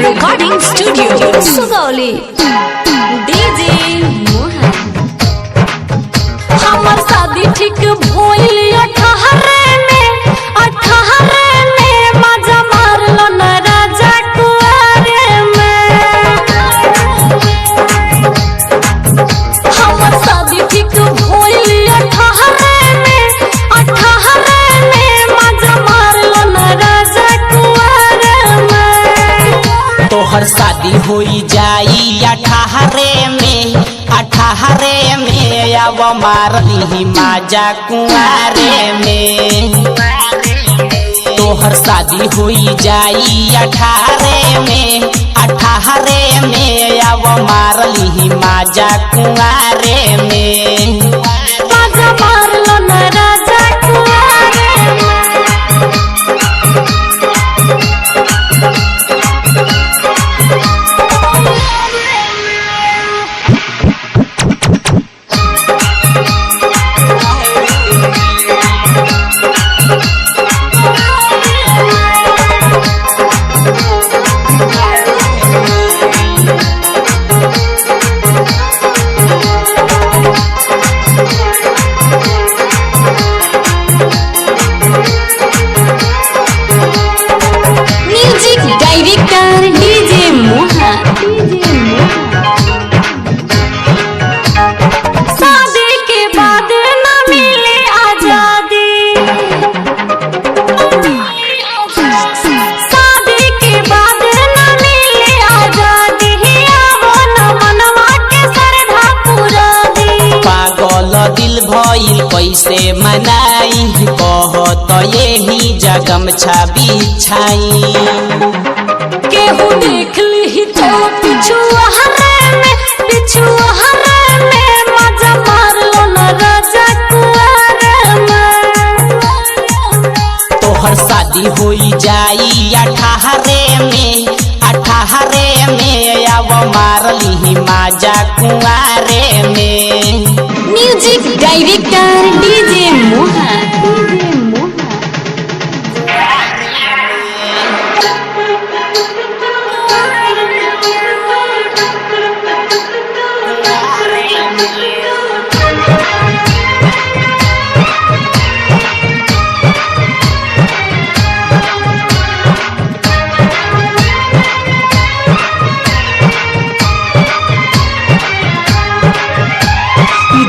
Recording studio Sugauli DJ Mohan. हमर शादी ठीक भइल 18 में मजा मारलो न राजा कुआरे में। हमर शादी ठीक भइल 18 में मजा मारलो न राजा कुआरे में। तोहर शादी होई जाई 18 में अब मारली माजा कुआरे में। तोहर शादी होई जाई 18 में अब मारली माजा कुआरे में। माजा मारलो न राजा कुआरे में। Director DJ Mohan. शादी के बाद न मिले आजादी। शादी के बाद न मिले आजादी। आवो न मनवा के श्रद्धा पूरा दी। पागल दिल भइल कैसे मनाई कहत यही जगम छाबी छाई। केहू देख ली तो पिछुआरे में मजा मारलो न राजा कुआरे में। तोहर शादी होई जाई 18 में अब मारली माजा कुआरे में। Music director DJ Mohan.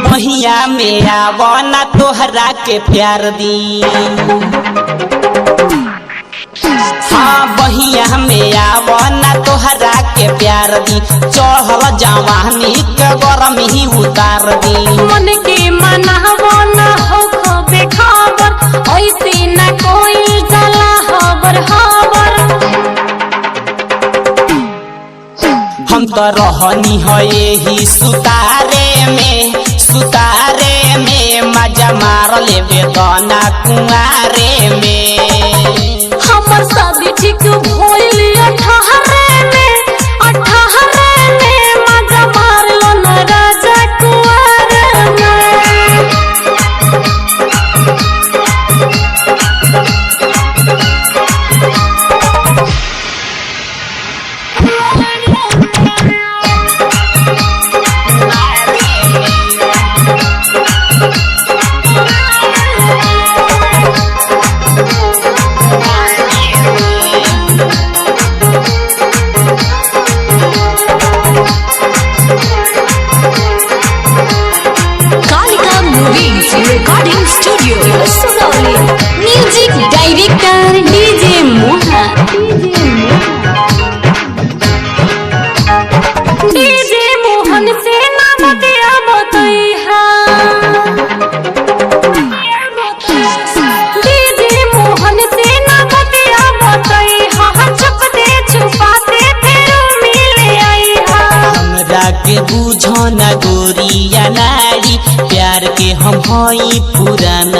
बहिया में आवना तोहरा के प्यार दी। हाँ बहिया में आवना तोहरा के प्यार दी। चढ़ल जवानी के गरमी उतार दी। मन के मनावो न हो खबे खबर। ऐसे न कोई जला खबर। हम तो रहनी है यही सुतारे में मजा मार लेबे दाना कुआरे में। हमर शादी ठीक भइल 18 में मजा मारलो न राजा कुआरे में। Recording studio Sugauli music director DJ Mohan. DJ Mohan से ना बतिया बतैहा। डीजे मोहन से ना बतिया बतैहा। छुपते छुपाते फिर मिले आईहा। हमरा के बुझो न गोरिया नारी प्यार के हम हई पुराना